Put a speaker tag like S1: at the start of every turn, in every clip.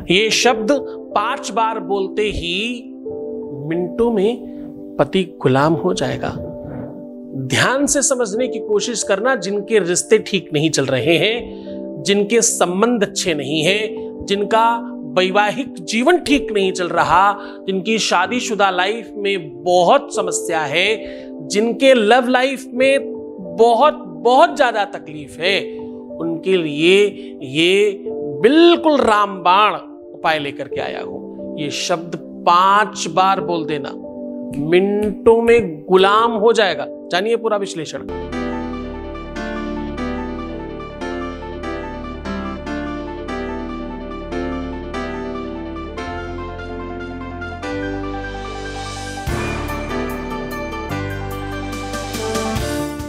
S1: ये शब्द 5 बार बोलते ही मिनटों में पति गुलाम हो जाएगा। ध्यान से समझने की कोशिश करना, जिनके रिश्ते ठीक नहीं चल रहे हैं, जिनके संबंध अच्छे नहीं हैं, जिनका वैवाहिक जीवन ठीक नहीं चल रहा, जिनकी शादीशुदा लाइफ में बहुत समस्या है, जिनके लव लाइफ में बहुत बहुत ज्यादा तकलीफ है, उनके लिए ये बिल्कुल रामबाण उपाय लेकर के आया हूं। ये शब्द 5 बार बोल देना, मिनटों में गुलाम हो जाएगा। जानिए पूरा विश्लेषण।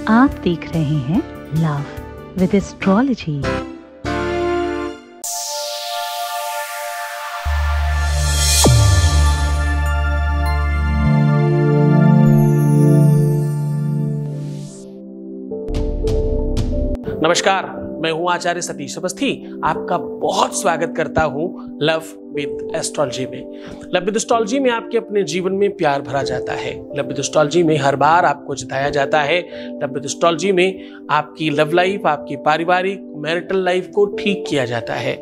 S2: आप देख रहे हैं लव विद एस्ट्रोलॉजी।
S1: नमस्कार, मैं हूं आचार्य सतीश अवस्थी। आपका बहुत स्वागत करता हूं लव विद एस्ट्रोलॉजी में। लव विद एस्ट्रोलॉजी में आपके अपने जीवन में प्यार भरा जाता है। लव विद एस्ट्रोलॉजी में हर बार आपको जिताया जाता है। लव विद एस्ट्रोलॉजी में आपकी लव लाइफ, आपकी पारिवारिक मैरिटल लाइफ को ठीक किया जाता है।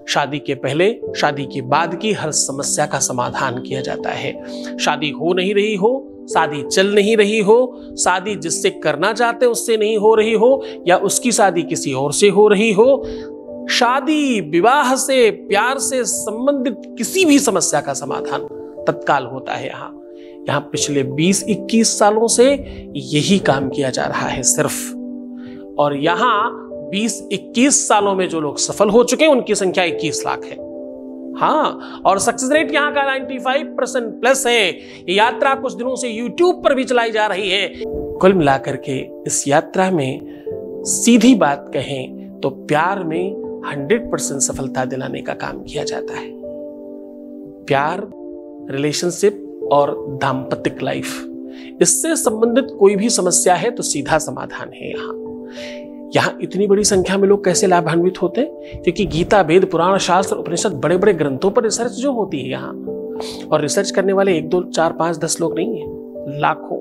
S1: शादी के पहले, शादी के बाद की हर समस्या का समाधान किया जाता है। शादी हो नहीं रही हो, शादी चल नहीं रही हो, शादी जिससे करना चाहते उससे नहीं हो रही हो, या उसकी शादी किसी और से हो रही हो, शादी विवाह से, प्यार से संबंधित किसी भी समस्या का समाधान तत्काल होता है। यहाँ पिछले 20-21 सालों से यही काम किया जा रहा है सिर्फ। और यहाँ 20-21 सालों में जो लोग सफल हो चुके हैं उनकी संख्या 21 लाख है। हाँ, और सक्सेस रेट यहाँ का 95% प्लस है। ये यात्रा कुछ दिनों से YouTube पर भी चलाई जा रही है। कुल मिलाकर के इस यात्रा में सीधी बात कहें तो प्यार में 100% सफलता दिलाने का काम किया जाता है। प्यार, रिलेशनशिप और दाम्पत्य लाइफ, इससे संबंधित कोई भी समस्या है तो सीधा समाधान है। यहाँ इतनी बड़ी संख्या में लोग कैसे लाभान्वित होते हैं? क्योंकि गीता, वेद, पुराण, शास्त्र, उपनिषद, बड़े बड़े ग्रंथों पर रिसर्च जो होती है यहाँ, और रिसर्च करने वाले 1, 2, 4, 5, 10 लोग नहीं है, लाखों।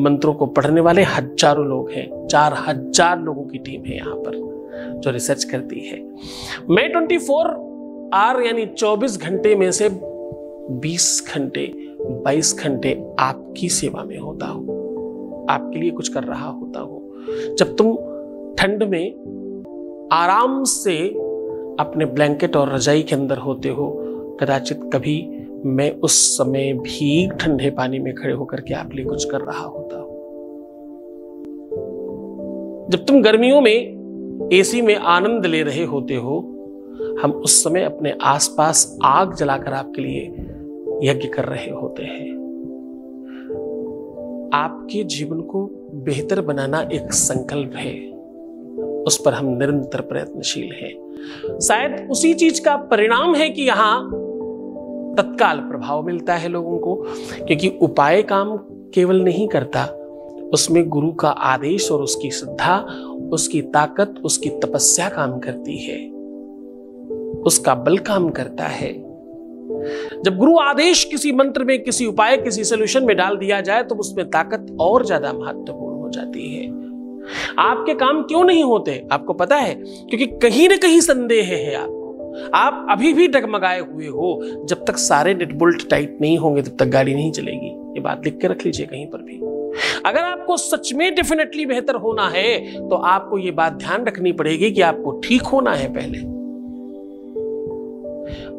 S1: मंत्रों को पढ़ने वाले हजारों लोग हैं। 4000 लोगों की टीम है यहाँ पर जो रिसर्च करती है। मैं 24 आवर यानी 24 घंटे में से 20 घंटे, 22 घंटे आपकी सेवा में होता हूं, आपके लिए कुछ कर रहा होता हूं। जब तुम ठंड में आराम से अपने ब्लैंकेट और रजाई के अंदर होते हो, कदाचित कभी मैं उस समय भी ठंडे पानी में खड़े होकर के आपके लिए कुछ कर रहा होता हूं। जब तुम गर्मियों में एसी में आनंद ले रहे होते हो, हम उस समय अपने आसपास आग जलाकर आपके लिए यज्ञ कर रहे होते हैं। आपके जीवन को बेहतर बनाना एक संकल्प है, उस पर हम निरंतर प्रयत्नशील हैं। शायद उसी चीज का परिणाम है कि यहां तत्काल प्रभाव मिलता है लोगों को, क्योंकि उपाय काम केवल नहीं करता, उसमें गुरु का आदेश और उसकी श्रद्धा, उसकी ताकत, उसकी तपस्या काम करती है, उसका बल काम करता है। जब गुरु आदेश किसी मंत्र में, किसी उपाय, किसी सॉल्यूशन में डाल दिया जाए तो उसमें ताकत और ज्यादा महत्वपूर्ण हो जाती है। आपके काम क्यों नहीं होते आपको पता है? क्योंकि कहीं ना कहीं संदेह है आपको। आप अभी भी डगमगाए हुए हो। जब तक सारे नट बोल्ट टाइट नहीं होंगे तब तक गाड़ी नहीं चलेगी। ये बात लिख के रख लीजिए कहीं पर भी। अगर आपको सच में डेफिनेटली बेहतर होना है तो आपको ये बात ध्यान रखनी पड़ेगी कि आपको ठीक होना है पहले।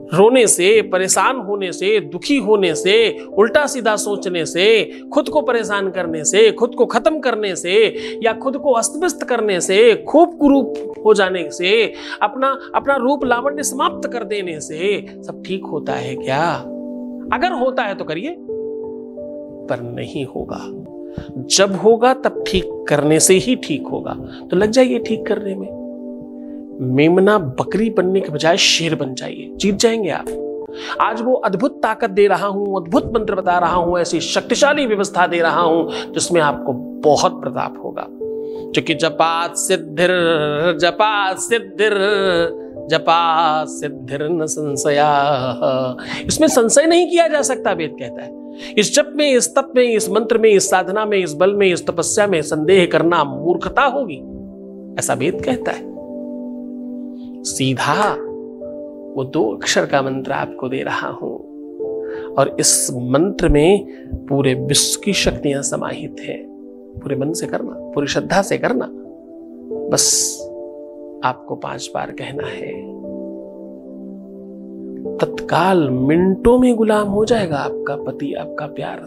S1: रोने से, परेशान होने से, दुखी होने से, उल्टा सीधा सोचने से, खुद को परेशान करने से, खुद को खत्म करने से, या खुद को अस्त व्यस्त करने से, खूब कुरूप हो जाने से, अपना रूप लावण्य समाप्त कर देने से सब ठीक होता है क्या? अगर होता है तो करिए, पर नहीं होगा। जब होगा तब ठीक करने से ही ठीक होगा। तो लग जाइए ठीक करने में। मेमना बकरी बनने के बजाय शेर बन जाइए, जीत जाएंगे आप। आज वो अद्भुत ताकत दे रहा हूं, अद्भुत मंत्र बता रहा हूं, ऐसी शक्तिशाली व्यवस्था दे रहा हूं जिसमें आपको बहुत प्रताप होगा। क्योंकि जपात सिद्धिर जपा सिद्धिर्न संशया। इसमें संशय नहीं किया जा सकता, वेद कहता है। इस जप में, इस तप में, इस मंत्र में, इस साधना में, इस बल में, इस तपस्या में संदेह करना मूर्खता होगी, ऐसा वेद कहता है। सीधा वो 2 अक्षर का मंत्र आपको दे रहा हूं, और इस मंत्र में पूरे विश्व की शक्तियां समाहित हैं। पूरे मन से करना, पूरी श्रद्धा से करना। बस आपको 5 बार कहना है, तत्काल मिनटों में गुलाम हो जाएगा आपका पति, आपका प्यार।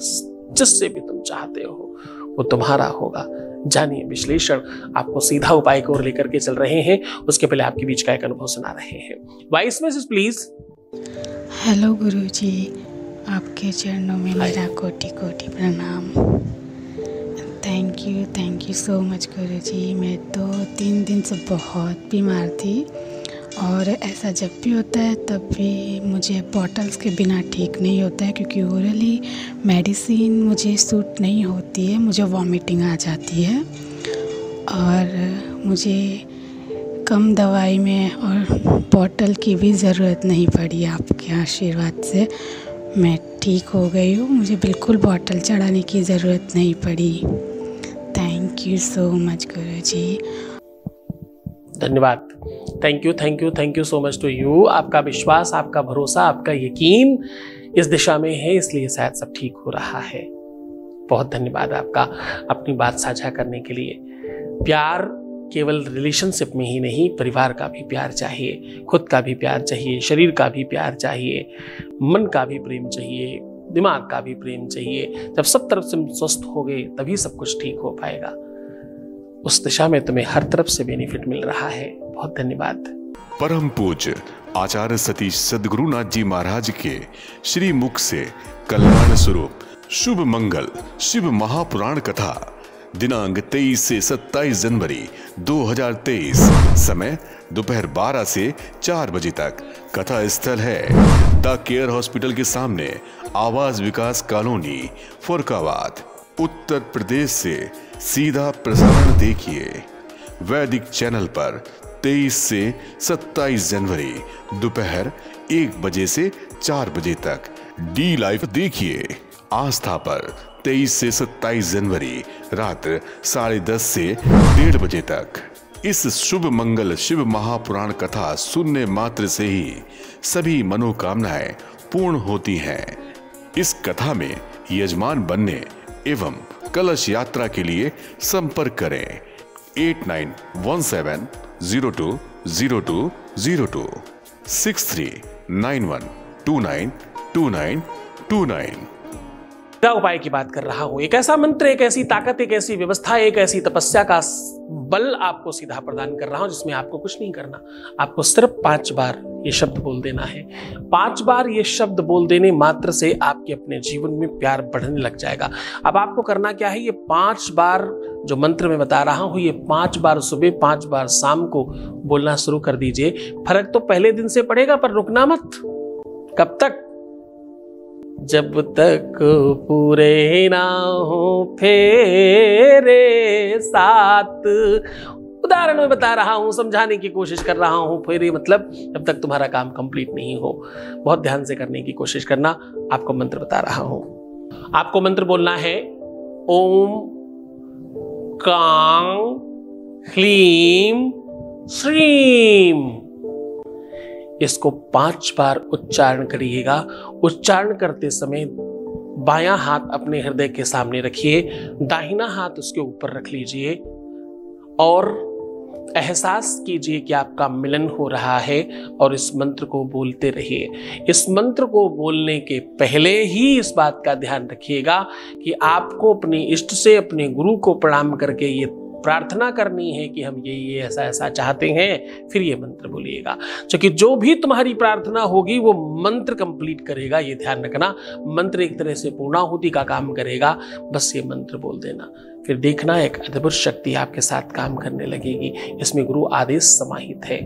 S1: जिससे भी तुम चाहते हो वो तुम्हारा होगा। जानिए विश्लेषण आपको सीधा उपाय की ओर लेकर के चल रहे हैं। उसके पहले आपके बीच का एक अनुभव सुना रहे हैं। Voice message please.
S3: हेलो गुरुजी, आपके चरणों में मेरा कोटि कोटि प्रणाम। थैंक यू सो मच गुरुजी। मैं तो 3 दिन से बहुत बीमार थी, और ऐसा जब भी होता है तब भी मुझे बॉटल्स के बिना ठीक नहीं होता है, क्योंकि ओरली मेडिसिन मुझे सूट नहीं होती है, मुझे वॉमिटिंग आ जाती है। और मुझे कम दवाई में और बॉटल की भी ज़रूरत नहीं पड़ी। आपके आशीर्वाद से मैं ठीक हो गई हूँ, मुझे बिल्कुल बॉटल चढ़ाने की ज़रूरत नहीं पड़ी। थैंक यू सो मच गुरुजी।
S1: धन्यवाद। Thank you so much to you. आपका विश्वास, आपका भरोसा, आपका यकीन इस दिशा में है, इसलिए शायद सब ठीक हो रहा है। बहुत धन्यवाद आपका अपनी बात साझा करने के लिए। प्यार केवल रिलेशनशिप में ही नहीं, परिवार का भी प्यार चाहिए, खुद का भी प्यार चाहिए, शरीर का भी प्यार चाहिए, मन का भी प्रेम चाहिए, दिमाग का भी प्रेम चाहिए। जब सब तरफ से स्वस्थ हो गए तभी सब कुछ ठीक हो पाएगा। उस दिशा में तुम्हें हर तरफ से बेनिफिट मिल रहा है। बहुत धन्यवाद।
S4: परम पूज्य आचार्य सतीश सद्गुरुनाथ जी महाराज के श्री मुख से कल्याण स्वरूप शुभ मंगल शिव महापुराण कथा दिनांक 23 से 27 जनवरी 2023, समय दोपहर 12 से 4 बजे तक। कथा स्थल है द केयर हॉस्पिटल के सामने, आवास विकास कॉलोनी, फुरकाबाद, उत्तर प्रदेश से सीधा प्रसारण देखिए वैदिक चैनल पर 23 से 27 जनवरी दोपहर 1 बजे से 4 बजे तक। डी लाइव देखिए आस्था पर 23 से 27 जनवरी रात 10:30 से 1:30 बजे तक। इस शुभ मंगल शिव महापुराण कथा सुनने मात्र से ही सभी मनोकामनाएं पूर्ण होती हैं। इस कथा में यजमान बनने एवं कलश यात्रा के लिए संपर्क करें 8917020202 6391292929।
S1: उपाय की बात कर रहा हूं। एक ऐसा मंत्र, एक ऐसी ताकत, एक ऐसी व्यवस्था, एक ऐसी तपस्या का बल आपको सीधा प्रदान कर रहा हूं, जिसमें आपको कुछ नहीं करना। आपको सिर्फ 5 बार ये शब्द बोल देना है। 5 बार ये शब्द बोल देने मात्र से आपके अपने जीवन में प्यार बढ़ने लग जाएगा। अब आपको करना क्या है, ये 5 बार जो मंत्र मैं बता रहा हूं, ये 5 बार सुबह, 5 बार शाम को बोलना शुरू कर दीजिए। फर्क तो पहले दिन से पड़ेगा, पर रुकना मत। कब तक? जब तक पूरे ना हो फेरे साथ। उदाहरण में बता रहा हूं, समझाने की कोशिश कर रहा हूं। फेरे मतलब जब तक तुम्हारा काम कंप्लीट नहीं हो। बहुत ध्यान से करने की कोशिश करना। आपको मंत्र बता रहा हूं। आपको मंत्र बोलना है ओम क्रां ह्लीं श्रीं। इसको 5 बार उच्चारण करिएगा। उच्चारण करते समय बायां हाथ अपने हृदय के सामने रखिए, दाहिना हाथ उसके ऊपर रख लीजिए और एहसास कीजिए कि आपका मिलन हो रहा है, और इस मंत्र को बोलते रहिए। इस मंत्र को बोलने के पहले ही इस बात का ध्यान रखिएगा कि आपको अपने इष्ट से, अपने गुरु को प्रणाम करके ये प्रार्थना करनी है कि हम ये ऐसा ऐसा चाहते हैं। फिर ये मंत्र बोलिएगा, क्योंकि जो भी तुम्हारी प्रार्थना होगी वो मंत्र कंप्लीट करेगा। ये ध्यान रखना, मंत्र एक तरह से पूर्णाहुति का काम करेगा। बस ये मंत्र बोल देना। फिर देखना एक अद्भुत शक्ति आपके साथ काम करने लगेगी। इसमें गुरु आदेश समाहित है,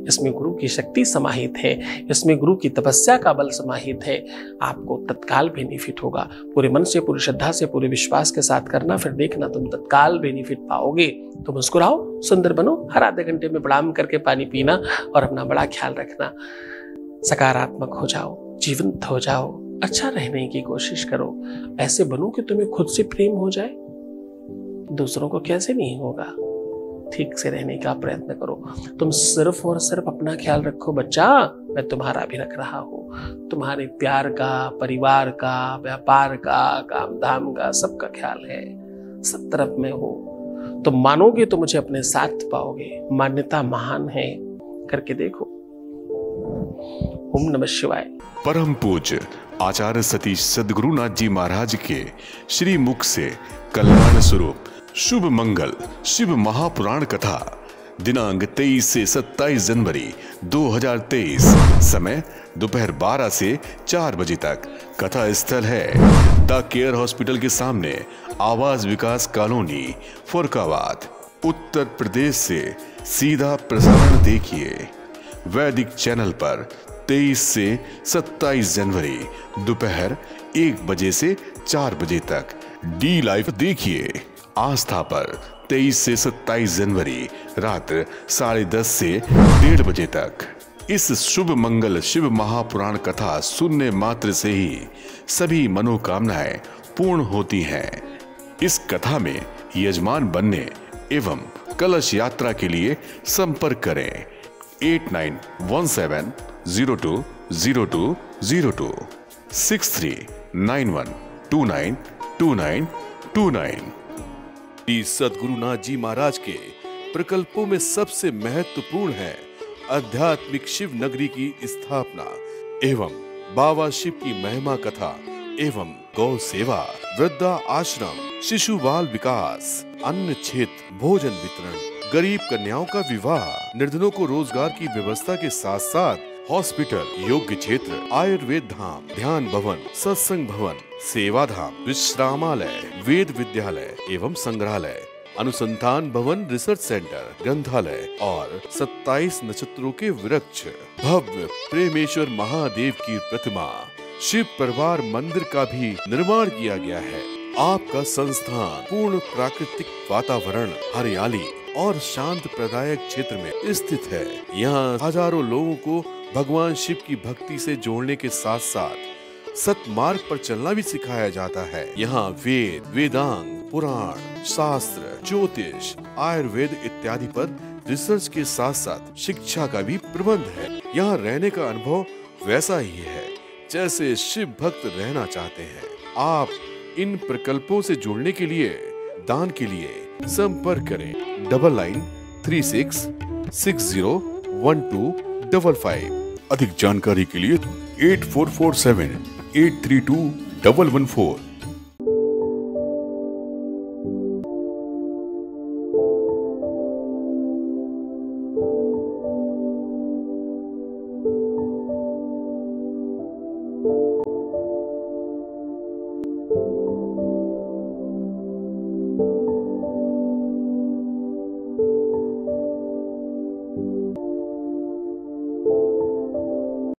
S1: इसमें गुरु की शक्ति समाहित है, इसमें गुरु की तपस्या का बल समाहित है। आपको तत्काल बेनिफिट होगा। पूरे मन से, पूरी श्रद्धा से, पूरे विश्वास के साथ करना, फिर देखना तुम तत्काल बेनिफिट पाओगे। तो मुस्कुराओ, सुंदर बनो, हर आधे घंटे में प्रणाम करके पानी पीना और अपना बड़ा ख्याल रखना। सकारात्मक हो जाओ, जीवंत हो जाओ, अच्छा रहने की कोशिश करो। ऐसे बनो कि तुम्हें खुद से प्रेम हो जाए, दूसरों को कैसे नहीं होगा। ठीक से रहने का प्रयत्न करो। तुम सिर्फ और सिर्फ अपना ख्याल रखो बच्चा, मैं तुम्हारा भी रख रहा हूं। तुम्हारे प्यार का, परिवार का, व्यापार का, काम धाम का, सबका ख्याल है। सब तरफ में हो। तुम मानोगे तो मुझे अपने साथ पाओगे। मान्यता महान है, करके देखो। ओम नमः शिवाय।
S4: परम पूज्य आचार्य सतीश सद्गुरुनाथ जी महाराज के श्री मुख से कल्याण स्वरूप शुभ मंगल शिव महापुराण कथा दिनांक 23 से 27 जनवरी 2023, समय दोपहर 12 से 4 बजे तक। कथा स्थल है द केयर हॉस्पिटल के सामने, आवास विकास कॉलोनी, फुरकाबाद, उत्तर प्रदेश से सीधा प्रसारण देखिए वैदिक चैनल पर 23 से 27 जनवरी दोपहर 1 बजे से 4 बजे तक। डी लाइव देखिए आस्था पर 23 से 27 जनवरी रात 10:30 से 1:30 बजे तक। इस शुभ मंगल शिव महापुराण कथा सुनने मात्र से ही सभी मनोकामनाएं पूर्ण होती हैं। इस कथा में यजमान बनने एवं कलश यात्रा के लिए संपर्क करें 8917020202 6391292929। सद्गुरुनाथ जी महाराज के प्रकल्पों में सबसे महत्वपूर्ण है आध्यात्मिक शिव नगरी की स्थापना एवं बाबा शिव की महिमा कथा एवं गौ सेवा, वृद्धा आश्रम, शिशु बाल विकास, अन्न क्षेत्र, भोजन वितरण, गरीब कन्याओं का विवाह, निर्धनों को रोजगार की व्यवस्था के साथ साथ हॉस्पिटल, योग्य क्षेत्र, आयुर्वेद धाम, ध्यान भवन, सत्संग भवन, सेवा धाम, विश्रामालय, वेद विद्यालय एवं संग्रहालय, अनुसंधान भवन, रिसर्च सेंटर, ग्रंथालय और 27 नक्षत्रों के वृक्ष, भव्य प्रेमेश्वर महादेव की प्रतिमा, शिव परिवार मंदिर का भी निर्माण किया गया है। आपका संस्थान पूर्ण प्राकृतिक वातावरण, हरियाली और शांत प्रदायक क्षेत्र में स्थित है। यहाँ हजारों लोगों को भगवान शिव की भक्ति से जोड़ने के साथ साथ सतमार्ग पर चलना भी सिखाया जाता है। यहाँ वेद, वेदांग, पुराण, शास्त्र, ज्योतिष, आयुर्वेद इत्यादि पर रिसर्च के साथ साथ शिक्षा का भी प्रबंध है। यहाँ रहने का अनुभव वैसा ही है जैसे शिव भक्त रहना चाहते हैं। आप इन प्रकल्पों से जुड़ने के लिए, दान के लिए संपर्क करें 9936601255। अधिक जानकारी के लिए 8447832114।